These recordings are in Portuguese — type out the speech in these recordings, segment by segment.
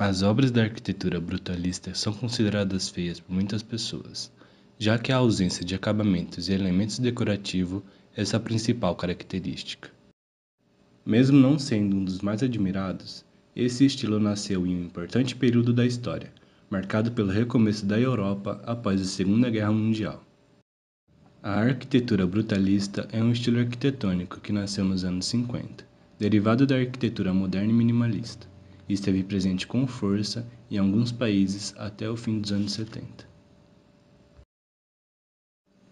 As obras da arquitetura brutalista são consideradas feias por muitas pessoas, já que a ausência de acabamentos e elementos decorativos é sua principal característica. Mesmo não sendo um dos mais admirados, esse estilo nasceu em um importante período da história, marcado pelo recomeço da Europa após a Segunda Guerra Mundial. A arquitetura brutalista é um estilo arquitetônico que nasceu nos anos 50, derivado da arquitetura moderna e minimalista, e esteve presente com força em alguns países até o fim dos anos 70.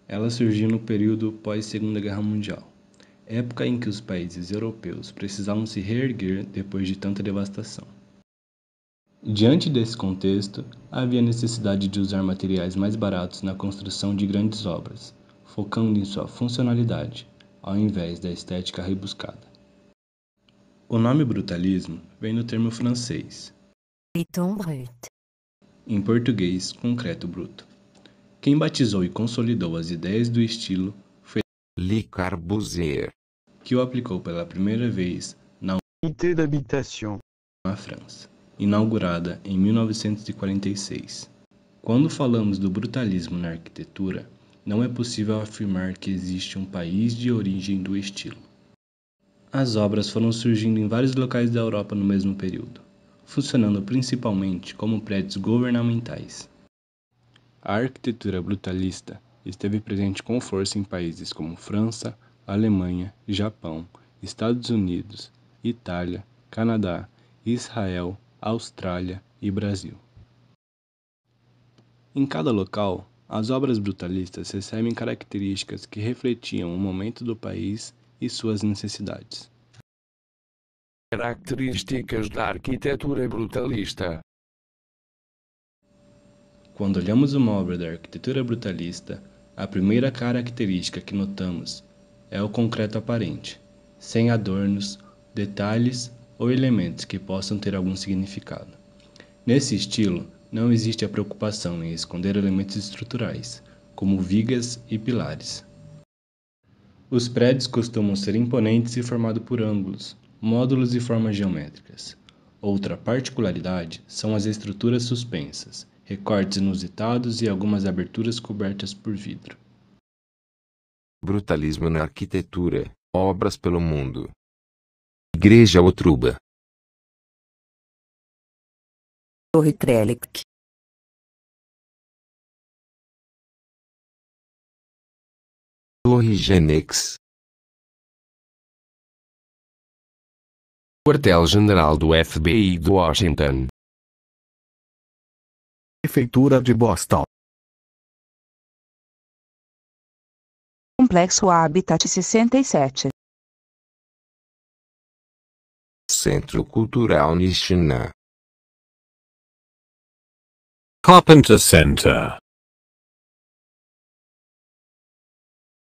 Ela surgiu no período pós-Segunda Guerra Mundial, época em que os países europeus precisavam se reerguer depois de tanta devastação. Diante desse contexto, havia necessidade de usar materiais mais baratos na construção de grandes obras, focando em sua funcionalidade, ao invés da estética rebuscada. O nome brutalismo vem do termo francês, Béton brut. em português, concreto bruto. Quem batizou e consolidou as ideias do estilo foi Le Corbusier, que o aplicou pela primeira vez na Unité d'habitation. França, inaugurada em 1946. Quando falamos do brutalismo na arquitetura, não é possível afirmar que existe um país de origem do estilo. As obras foram surgindo em vários locais da Europa no mesmo período, funcionando principalmente como prédios governamentais. A arquitetura brutalista esteve presente com força em países como França, Alemanha, Japão, Estados Unidos, Itália, Canadá, Israel, Austrália e Brasil. Em cada local, as obras brutalistas recebem características que refletiam o momento do país e suas necessidades. Características da arquitetura brutalista. Quando olhamos uma obra da arquitetura brutalista, a primeira característica que notamos é o concreto aparente, sem adornos, detalhes ou elementos que possam ter algum significado. Nesse estilo, não existe a preocupação em esconder elementos estruturais, como vigas e pilares. Os prédios costumam ser imponentes e formados por ângulos, módulos e formas geométricas. Outra particularidade são as estruturas suspensas, recortes inusitados e algumas aberturas cobertas por vidro. brutalismo na arquitetura, obras pelo mundo. Igreja Otruba, Torre Trellick. Torre Genex, Quartel-General do FBI de Washington. Prefeitura de Boston. Complexo Habitat 67. Centro Cultural Nishina, Carpenter Center,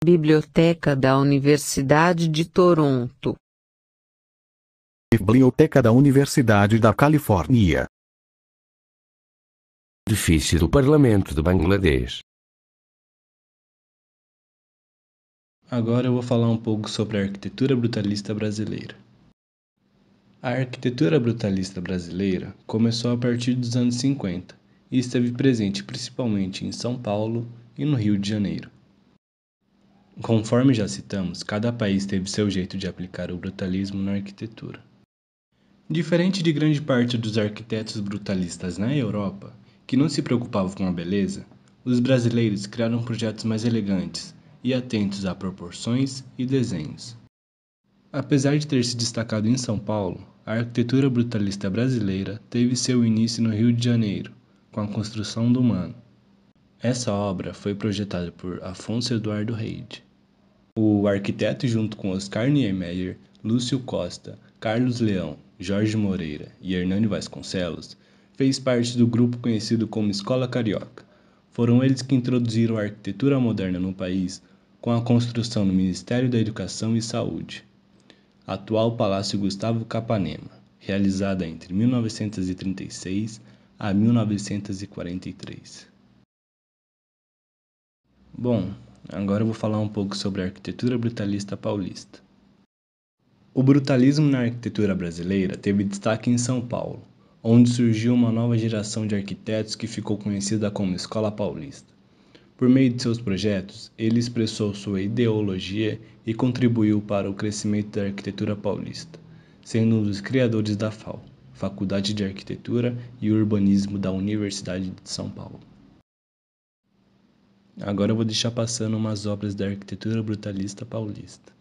Biblioteca da Universidade de Toronto. Biblioteca da Universidade da Califórnia. Edifício do Parlamento de Bangladesh. Agora eu vou falar um pouco sobre a arquitetura brutalista brasileira. A arquitetura brutalista brasileira começou a partir dos anos 50 e esteve presente principalmente em São Paulo e no Rio de Janeiro. Conforme já citamos, cada país teve seu jeito de aplicar o brutalismo na arquitetura. Diferente de grande parte dos arquitetos brutalistas na Europa, que não se preocupavam com a beleza, os brasileiros criaram projetos mais elegantes e atentos a proporções e desenhos. Apesar de ter se destacado em São Paulo, a arquitetura brutalista brasileira teve seu início no Rio de Janeiro, com a construção do Mano. Essa obra foi projetada por Afonso Eduardo Reid. O arquiteto, junto com Oscar Niemeyer, Lúcio Costa, Carlos Leão, Jorge Moreira e Hernani Vasconcelos, fez parte do grupo conhecido como Escola Carioca. Foram eles que introduziram a arquitetura moderna no país com a construção do Ministério da Educação e Saúde, atual Palácio Gustavo Capanema, realizada entre 1936 a 1943. Bom, agora eu vou falar um pouco sobre a arquitetura brutalista paulista. O brutalismo na arquitetura brasileira teve destaque em São Paulo, onde surgiu uma nova geração de arquitetos que ficou conhecida como Escola Paulista. Por meio de seus projetos, ele expressou sua ideologia e contribuiu para o crescimento da arquitetura paulista, sendo um dos criadores da FAU, Faculdade de Arquitetura e Urbanismo da Universidade de São Paulo. Agora eu vou deixar passando umas obras da arquitetura brutalista paulista.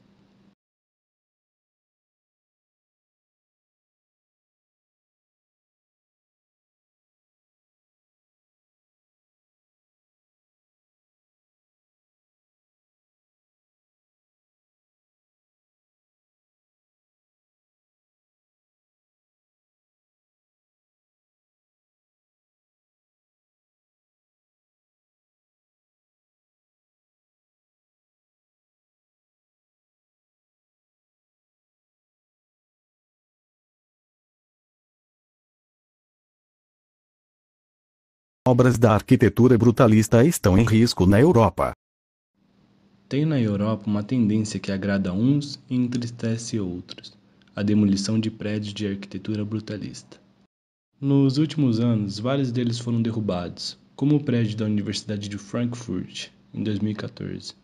Obras da arquitetura brutalista estão em risco na Europa. Tem na Europa uma tendência que agrada uns e entristece outros: a demolição de prédios de arquitetura brutalista. Nos últimos anos, vários deles foram derrubados, como o prédio da Universidade de Frankfurt, em 2014.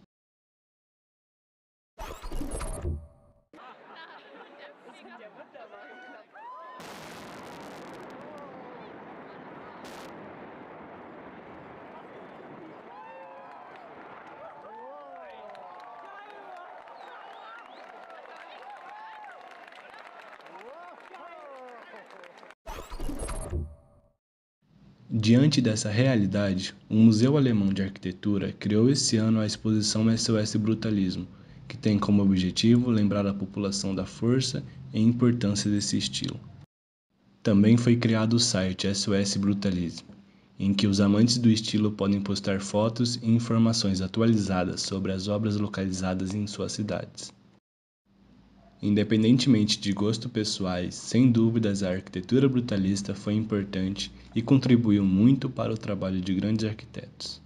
Diante dessa realidade, o Museu Alemão de Arquitetura criou esse ano a exposição SOS Brutalismo, que tem como objetivo lembrar a população da força e importância desse estilo. Também foi criado o site SOS Brutalismo, em que os amantes do estilo podem postar fotos e informações atualizadas sobre as obras localizadas em suas cidades. Independentemente de gostos pessoais, sem dúvidas a arquitetura brutalista foi importante e contribuiu muito para o trabalho de grandes arquitetos.